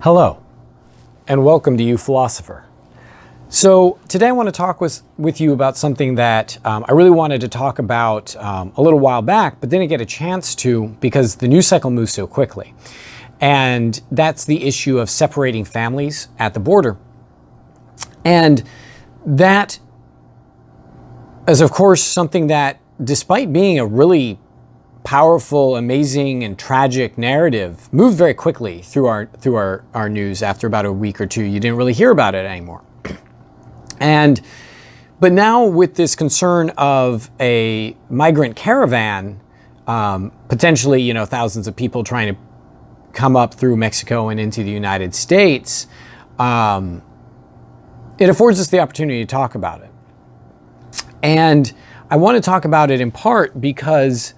Hello, and welcome to uPhilosopher. So today I want to talk with you about something that I really wanted to talk about a little while back, but didn't get a chance to because the news cycle moves so quickly. And that's the issue of separating families at the border. And that is, of course, something that, despite being a really powerful, amazing, and tragic narrative, moved very quickly through our news. After about a week or two, you didn't really hear about it anymore. But now with this concern of a migrant caravan, potentially, thousands of people trying to come up through Mexico and into the United States, it affords us the opportunity to talk about it. And I want to talk about it in part because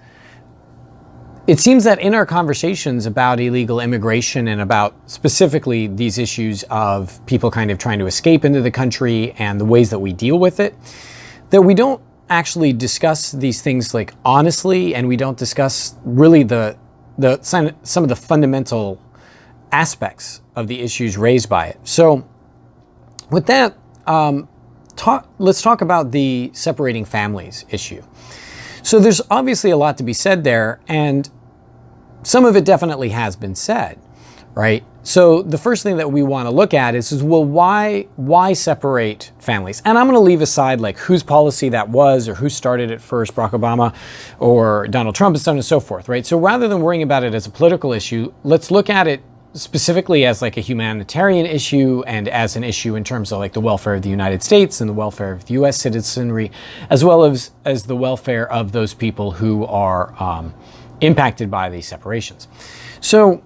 it seems that in our conversations about illegal immigration and about specifically these issues of people kind of trying to escape into the country and the ways that we deal with it, that we don't actually discuss these things like honestly, and we don't discuss really some of the fundamental aspects of the issues raised by it. So with that, let's talk about the separating families issue. So there's obviously a lot to be said there, and some of it definitely has been said, right? So the first thing that we want to look at is well, why separate families? And I'm going to leave aside like whose policy that was or who started it first, Barack Obama or Donald Trump, and so on and so forth, right? So rather than worrying about it as a political issue, let's look at it specifically as like a humanitarian issue and as an issue in terms of like the welfare of the United States and the welfare of the U.S. citizenry, as well as the welfare of those people who are impacted by these separations. So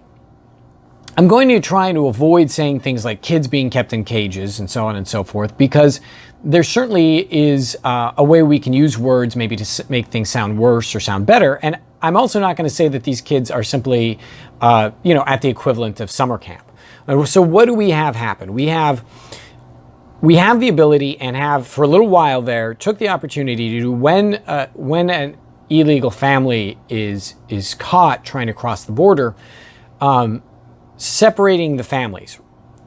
I'm going to try to avoid saying things like kids being kept in cages and so on and so forth, because there certainly is a way we can use words maybe to make things sound worse or sound better. And I'm also not going to say that these kids are simply, at the equivalent of summer camp. So what do we have happen? We have the ability and have for a little while there took the opportunity to do when an illegal family is caught trying to cross the border, separating the families.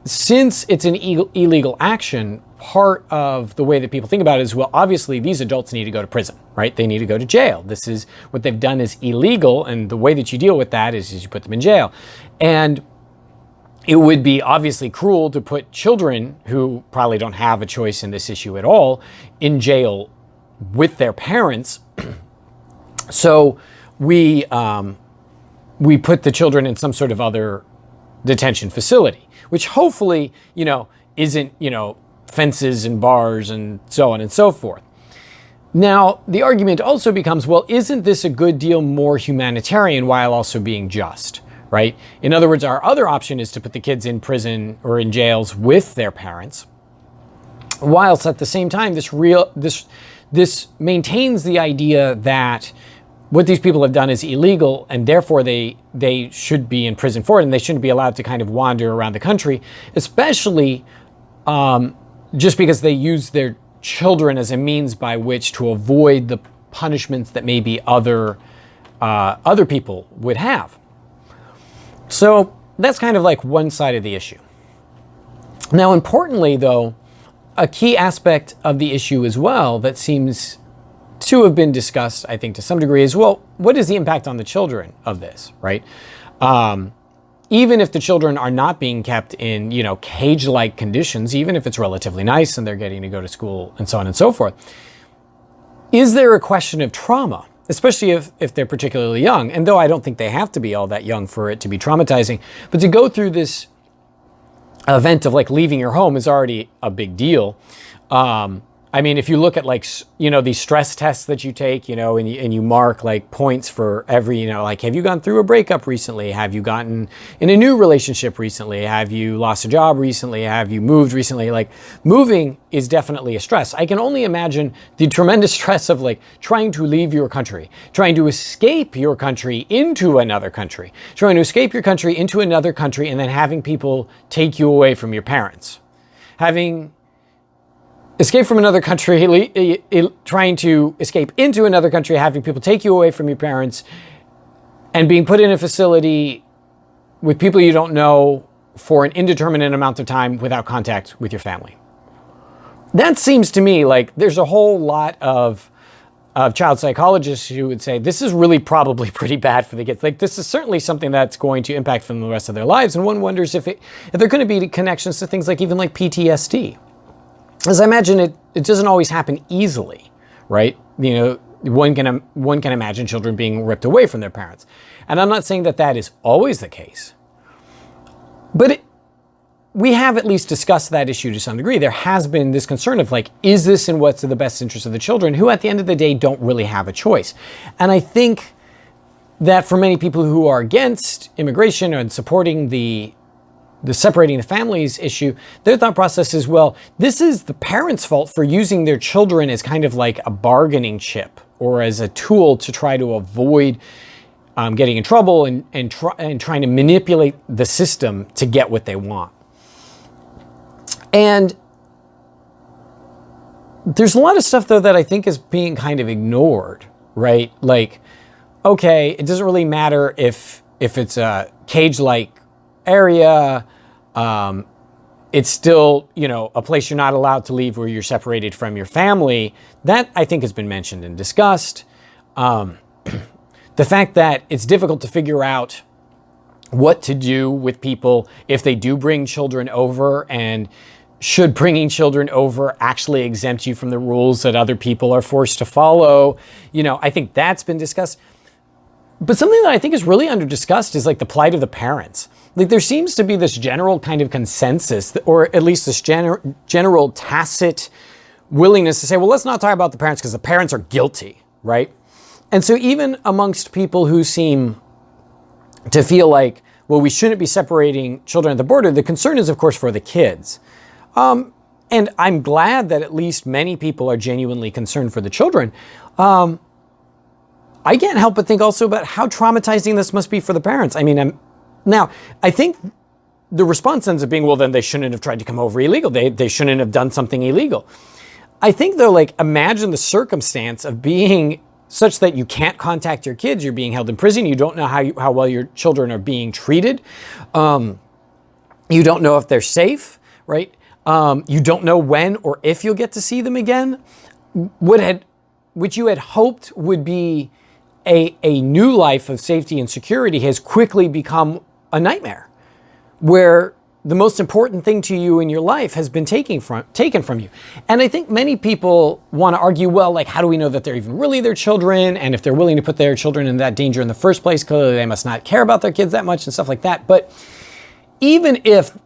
Since it's an illegal action, part of the way that people think about it is, well, obviously these adults need to go to prison, right? They need to go to jail. This is what they've done is illegal, and the way that you deal with that is you put them in jail. And it would be obviously cruel to put children who probably don't have a choice in this issue at all in jail with their parents. So we put the children in some sort of other detention facility, which hopefully, isn't, fences and bars and so on and so forth. Now, the argument also becomes, well, isn't this a good deal more humanitarian while also being just, right? In other words, our other option is to put the kids in prison or in jails with their parents, whilst at the same time, this maintains the idea that what these people have done is illegal, and therefore they should be in prison for it, and they shouldn't be allowed to kind of wander around the country, especially just because they use their children as a means by which to avoid the punishments that maybe other people would have. So that's kind of like one side of the issue. Now, importantly, though, a key aspect of the issue as well that seems to have been discussed, I think, to some degree is, well, what is the impact on the children of this, right? Even if the children are not being kept in, cage-like conditions, even if it's relatively nice and they're getting to go to school and so on and so forth, is there a question of trauma, especially if they're particularly young? And though I don't think they have to be all that young for it to be traumatizing, but to go through this event of like leaving your home is already a big deal. I mean, if you look at like, these stress tests that you take, and you mark like points for every, like, have you gone through a breakup recently? Have you gotten in a new relationship recently? Have you lost a job recently? Have you moved recently? Like, moving is definitely a stress. I can only imagine the tremendous stress of like trying to leave your country, trying to escape your country into another country, trying to escape your country into another country, and then having people take you away from your parents. Having escape from another country, trying to escape into another country, having people take you away from your parents, and being put in a facility with people you don't know for an indeterminate amount of time without contact with your family. That seems to me like there's a whole lot of child psychologists who would say this is really probably pretty bad for the kids. Like, this is certainly something that's going to impact them the rest of their lives. And one wonders if there are going to be connections to things like even like PTSD. As I imagine it doesn't always happen easily, right? You know, one can imagine children being ripped away from their parents. And I'm not saying that that is always the case, but we have at least discussed that issue to some degree. There has been this concern of like, is this in what's in the best interest of the children, who at the end of the day don't really have a choice? And I think that for many people who are against immigration and supporting the separating the families issue, their thought process is, well, this is the parents' fault for using their children as kind of like a bargaining chip or as a tool to try to avoid getting in trouble and trying to manipulate the system to get what they want. And there's a lot of stuff, though, that I think is being kind of ignored, right? Like, okay, it doesn't really matter if it's a cage-like area. It's still, you know, a place you're not allowed to leave where you're separated from your family. That, I think, has been mentioned and discussed. The fact that it's difficult to figure out what to do with people if they do bring children over, and should bringing children over actually exempt you from the rules that other people are forced to follow? You know, I think that's been discussed. But something that I think is really under discussed is like the plight of the parents. Like, there seems to be this general kind of consensus, or at least this general tacit willingness to say, well, let's not talk about the parents because the parents are guilty, right? And so even amongst people who seem to feel like, well, we shouldn't be separating children at the border, the concern is, of course, for the kids. And I'm glad that at least many people are genuinely concerned for the children. I can't help but think also about how traumatizing this must be for the parents. I mean, I think the response ends up being, well, then they shouldn't have tried to come over illegal. They shouldn't have done something illegal. I think, though, like, imagine the circumstance of being such that you can't contact your kids. You're being held in prison. You don't know how well your children are being treated. You don't know if they're safe, right? You don't know when or if you'll get to see them again. Which you had hoped would be a new life of safety and security has quickly become a nightmare, where the most important thing to you in your life has been taken from you. And I think many people want to argue, well, like, how do we know that they're even really their children? And if they're willing to put their children in that danger in the first place, clearly they must not care about their kids that much and stuff like that. But even if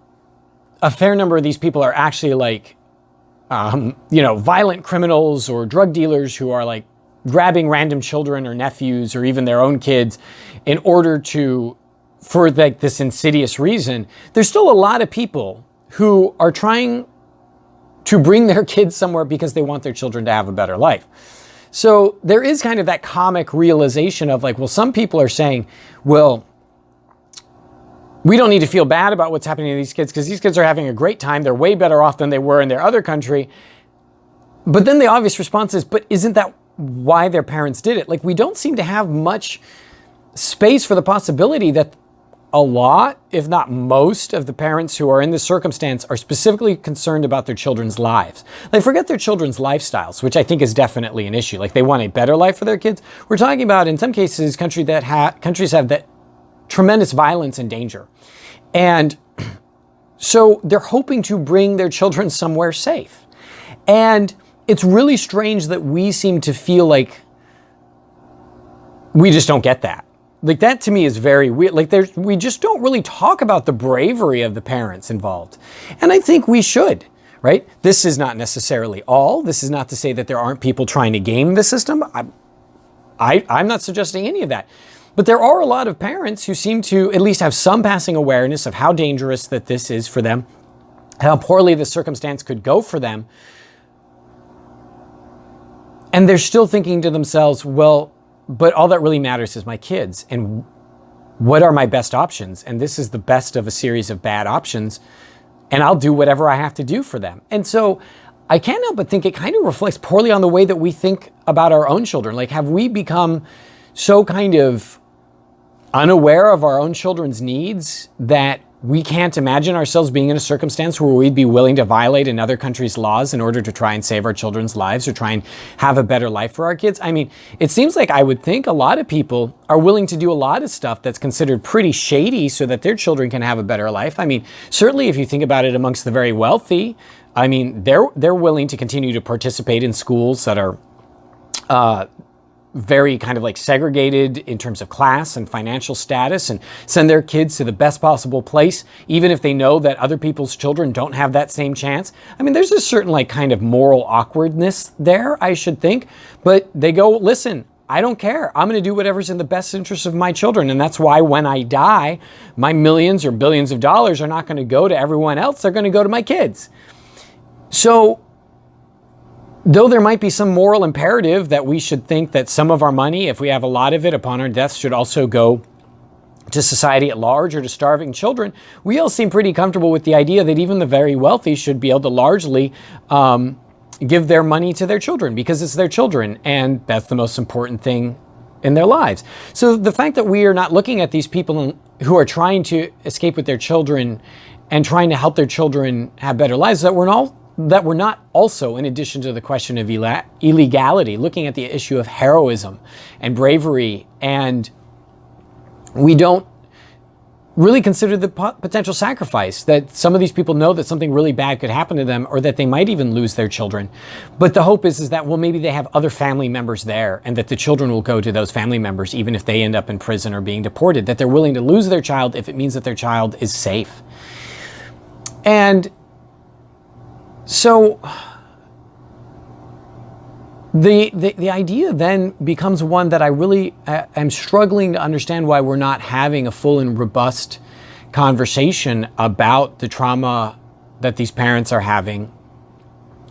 a fair number of these people are actually like, violent criminals or drug dealers who are like grabbing random children or nephews or even their own kids in order for like this insidious reason, there's still a lot of people who are trying to bring their kids somewhere because they want their children to have a better life. So there is kind of that comic realization of like, well, some people are saying, well, we don't need to feel bad about what's happening to these kids because these kids are having a great time. They're way better off than they were in their other country. But then the obvious response is, but isn't that why their parents did it? Like, we don't seem to have much space for the possibility that a lot, if not most, of the parents who are in this circumstance are specifically concerned about their children's lives. They forget their children's lifestyles, which I think is definitely an issue. Like, they want a better life for their kids. We're talking about, in some cases, countries have that tremendous violence and danger. And so they're hoping to bring their children somewhere safe. And it's really strange that we seem to feel like we just don't get that. Like, that to me is very weird. Like, we just don't really talk about the bravery of the parents involved. And I think we should, right? This is not necessarily all. This is not to say that there aren't people trying to game the system. I'm not suggesting any of that. But there are a lot of parents who seem to at least have some passing awareness of how dangerous that this is for them, how poorly the circumstance could go for them. And they're still thinking to themselves, well, but all that really matters is my kids. And what are my best options? And this is the best of a series of bad options. And I'll do whatever I have to do for them. And so I can't help but think it kind of reflects poorly on the way that we think about our own children. Like, have we become so kind of unaware of our own children's needs that we can't imagine ourselves being in a circumstance where we'd be willing to violate another country's laws in order to try and save our children's lives or try and have a better life for our kids. I mean, it seems like I would think a lot of people are willing to do a lot of stuff that's considered pretty shady so that their children can have a better life. I mean, certainly if you think about it amongst the very wealthy, I mean, they're willing to continue to participate in schools that are very kind of like segregated in terms of class and financial status, and send their kids to the best possible place, even if they know that other people's children don't have that same chance. I mean, there's a certain like kind of moral awkwardness there, I should think, but they go, listen, I don't care. I'm going to do whatever's in the best interest of my children. And that's why when I die, my millions or billions of dollars are not going to go to everyone else. They're going to go to my kids. So though there might be some moral imperative that we should think that some of our money, if we have a lot of it upon our deaths, should also go to society at large or to starving children, we all seem pretty comfortable with the idea that even the very wealthy should be able to largely give their money to their children because it's their children, and that's the most important thing in their lives. So the fact that we are not looking at these people who are trying to escape with their children and trying to help their children have better lives, that we're not also, in addition to the question of illegality, looking at the issue of heroism and bravery, and we don't really consider the potential sacrifice that some of these people know that something really bad could happen to them, or that they might even lose their children. But the hope is that, well, maybe they have other family members there, and that the children will go to those family members even if they end up in prison or being deported, that they're willing to lose their child if it means that their child is safe. And so the idea then becomes one that I really am struggling to understand why we're not having a full and robust conversation about the trauma that these parents are having.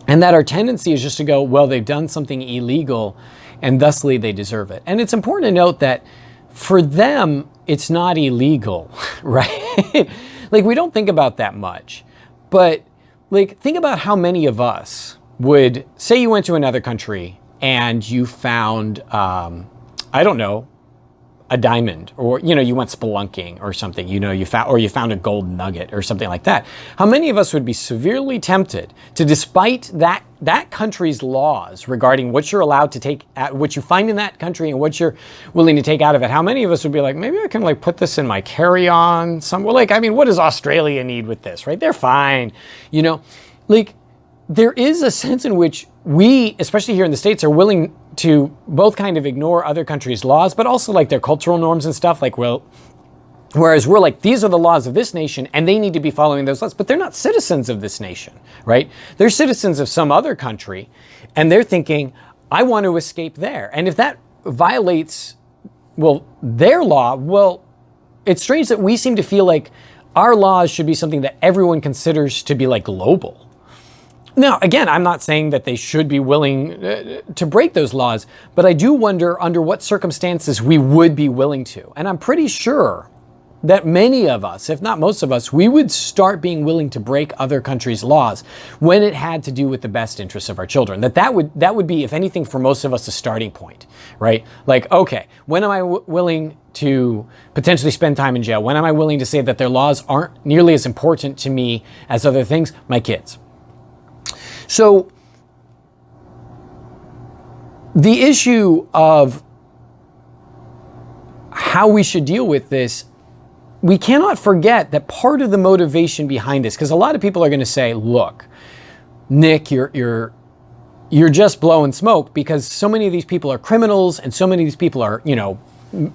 And that our tendency is just to go, well, they've done something illegal and thusly they deserve it. And it's important to note that for them, it's not illegal, right? Like, we don't think about that much, but like, think about how many of us would say you went to another country and you found, I don't know, a diamond, or, you know, you went spelunking or something, you know, you found a gold nugget or something like that. How many of us would be severely tempted to, despite that country's laws regarding what you're allowed to take, what you find in that country and what you're willing to take out of it, how many of us would be like, maybe I can like put this in my carry-on somewhere? Like, I mean, what does Australia need with this, right? They're fine. You know, like, there is a sense in which we, especially here in the States, are willing to both kind of ignore other countries' laws, but also like their cultural norms and stuff. Like, well, whereas we're like, these are the laws of this nation and they need to be following those laws, but they're not citizens of this nation, right? They're citizens of some other country, and they're thinking, I want to escape there. And if that violates, well, their law, well, it's strange that we seem to feel like our laws should be something that everyone considers to be like global. Now, again, I'm not saying that they should be willing to break those laws, but I do wonder under what circumstances we would be willing to. And I'm pretty sure that many of us, if not most of us, we would start being willing to break other countries' laws when it had to do with the best interests of our children. That would be, if anything, for most of us, a starting point, right? Like, okay, when am I willing to potentially spend time in jail? When am I willing to say that their laws aren't nearly as important to me as other things? My kids. So the issue of how we should deal with this, we cannot forget that part of the motivation behind this, because a lot of people are going to say, look, Nick, you're just blowing smoke because so many of these people are criminals and so many of these people are, you know,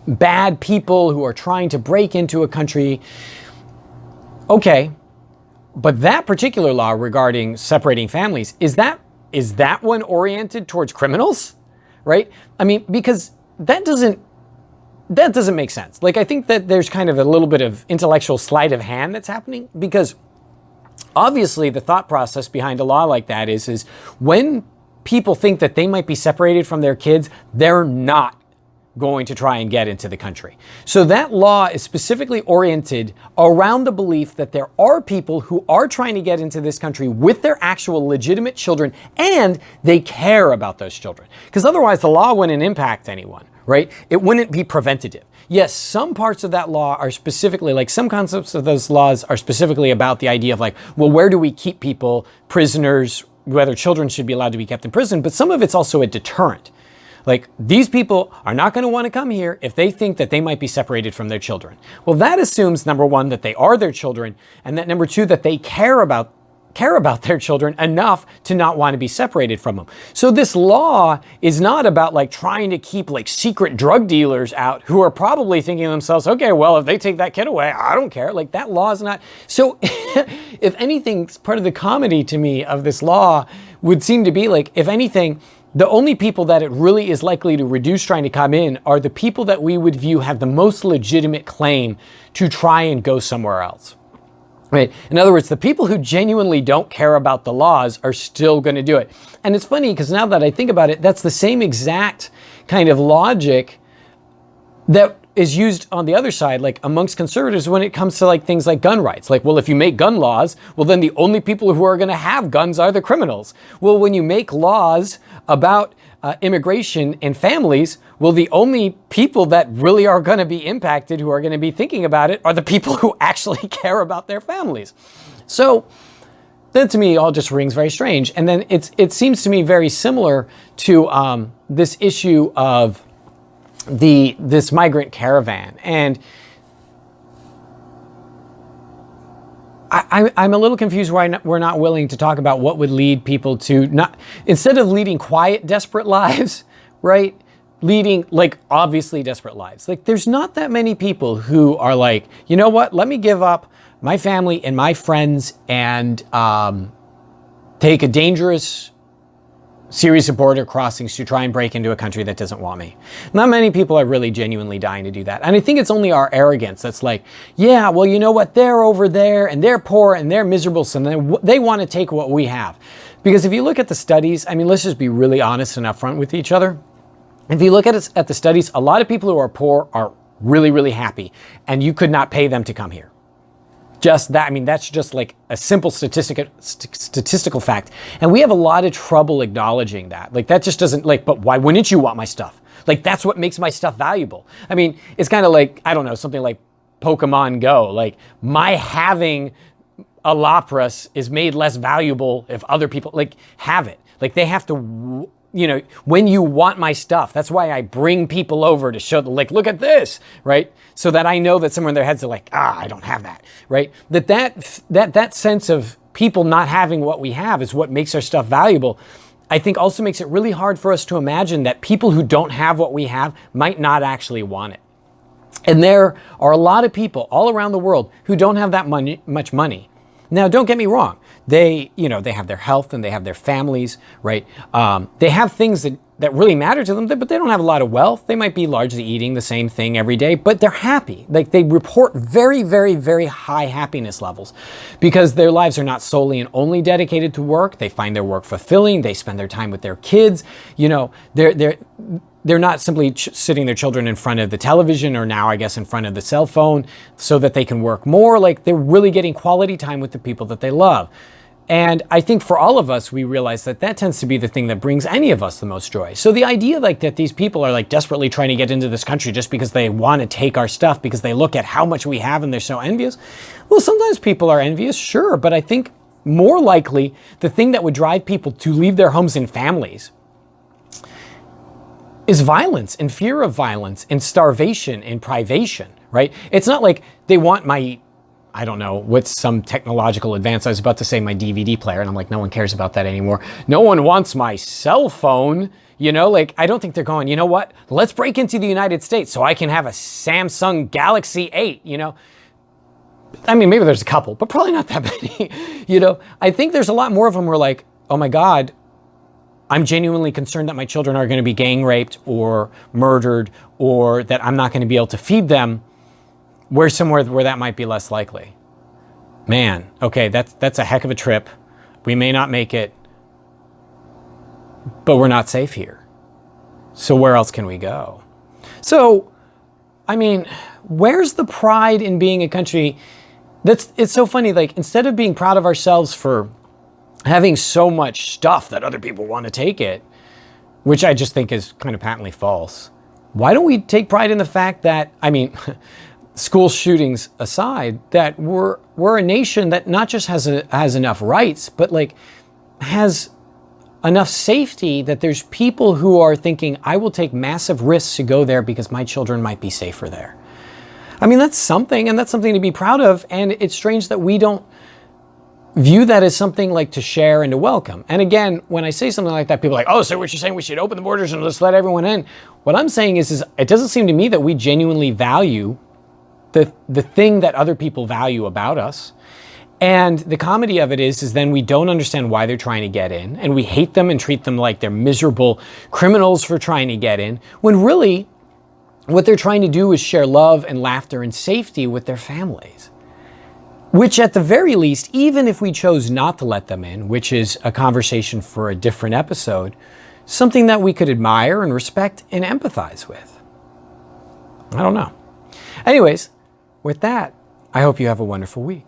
bad people who are trying to break into a country. Okay. But that particular law regarding separating families, is that one oriented towards criminals, right? I mean, because that doesn't make sense. Like, I think that there's kind of a little bit of intellectual sleight of hand that's happening, because obviously the thought process behind a law like that is when people think that they might be separated from their kids, they're not going to try and get into the country. So that law is specifically oriented around the belief that there are people who are trying to get into this country with their actual legitimate children, and they care about those children. Because otherwise the law wouldn't impact anyone, right? It wouldn't be preventative. yes, some parts of that law are specifically, like some concepts of those laws are specifically about the idea of like, well, where do we keep people, prisoners, whether children should be allowed to be kept in prison, but some of it's also a deterrent. Like, these people are not going to want to come here if they think that they might be separated from their children. Well, that assumes, number one, that they are their children, and that number two, that they care about their children enough to not want to be separated from them. So this law is not about like trying to keep like secret drug dealers out who are probably thinking to themselves, okay, well, if they take that kid away, I don't care. Like, that law is not. So if anything, part of the comedy to me of this law would seem to be like, if anything, the only people that it really is likely to reduce trying to come in are the people that we would view have the most legitimate claim to try and go somewhere else. Right? In other words, the people who genuinely don't care about the laws are still going to do it. And it's funny because now that I think about it, that's the same exact kind of logic that is used on the other side, like amongst conservatives when it comes to like things like gun rights. Like, well, if you make gun laws, well, then the only people who are going to have guns are the criminals. Well, when you make laws about immigration and families, well, the only people that really are going to be impacted, who are going to be thinking about it, are the people who actually care about their families. So that to me all just rings very strange. And then it seems to me very similar to this issue of this migrant caravan. And I'm a little confused why we're not willing to talk about what would lead people to not, instead of leading quiet, desperate lives, right? Leading like obviously desperate lives. Like, there's not that many people who are like, you know what, let me give up my family and my friends and take a dangerous series of border crossings to try and break into a country that doesn't want me. Not many people are really genuinely dying to do that. And I think it's only our arrogance that's like, yeah, well, you know what? They're over there and they're poor and they're miserable, so they want to take what we have. Because if you look at the studies, I mean, let's just be really honest and upfront with each other. If you look at the studies, a lot of people who are poor are really, really happy, and you could not pay them to come here. Just that, I mean, that's just like a simple statistical fact. And we have a lot of trouble acknowledging that. Like, that just doesn't, like, but why wouldn't you want my stuff? Like, that's what makes my stuff valuable. I mean, it's kind of like, I don't know, something like Pokemon Go. Like, my having a Lapras is made less valuable if other people, like, have it. Like, they have to, you know, when you want my stuff, that's why I bring people over to show them, like, look at this, right? So that I know that somewhere in their heads are like, I don't have that, right? That sense of people not having what we have is what makes our stuff valuable. I think also makes it really hard for us to imagine that people who don't have what we have might not actually want it. And there are a lot of people all around the world who don't have that much money. Now, don't get me wrong. They have their health and they have their families, right? They have things that really matter to them, but they don't have a lot of wealth. They might be largely eating the same thing every day, but they're happy. Like, they report very, very, very high happiness levels because their lives are not solely and only dedicated to work. They find their work fulfilling. They spend their time with their kids. You know, they're not simply sitting their children in front of the television, or now I guess in front of the cell phone, so that they can work more. Like, they're really getting quality time with the people that they love. And I think for all of us, we realize that tends to be the thing that brings any of us the most joy. So the idea like that these people are like desperately trying to get into this country just because they want to take our stuff, because they look at how much we have and they're so envious. Well, sometimes people are envious, sure, but I think more likely the thing that would drive people to leave their homes and families is violence and fear of violence and starvation and privation, right? It's not like they want my, I don't know, what's some technological advance. I was about to say my DVD player, and I'm like, no one cares about that anymore. No one wants my cell phone, you know? Like, I don't think they're going, you know what? Let's break into the United States so I can have a Samsung Galaxy 8, you know? I mean, maybe there's a couple, but probably not that many, you know? I think there's a lot more of them who are like, oh my God, I'm genuinely concerned that my children are going to be gang raped or murdered, or that I'm not going to be able to feed them. Where's somewhere where that might be less likely? Man, okay, that's a heck of a trip. We may not make it, but we're not safe here. So where else can we go? So, I mean, where's the pride in being a country it's so funny, like, instead of being proud of ourselves for having so much stuff that other people want to take it, which I just think is kind of patently false. Why don't we take pride in the fact that, I mean, school shootings aside, that we're a nation that not just has enough rights, but like has enough safety that there's people who are thinking, I will take massive risks to go there because my children might be safer there. I mean, that's something, and that's something to be proud of. And it's strange that we don't view that as something like to share and to welcome. And again, when I say something like that, people are like, oh, so what you're saying, we should open the borders and just let everyone in. What I'm saying is it doesn't seem to me that we genuinely value the thing that other people value about us. And the comedy of it is then we don't understand why they're trying to get in, and we hate them and treat them like they're miserable criminals for trying to get in, when really what they're trying to do is share love and laughter and safety with their families. Which at the very least, even if we chose not to let them in, which is a conversation for a different episode, something that we could admire and respect and empathize with. I don't know. Anyways, with that, I hope you have a wonderful week.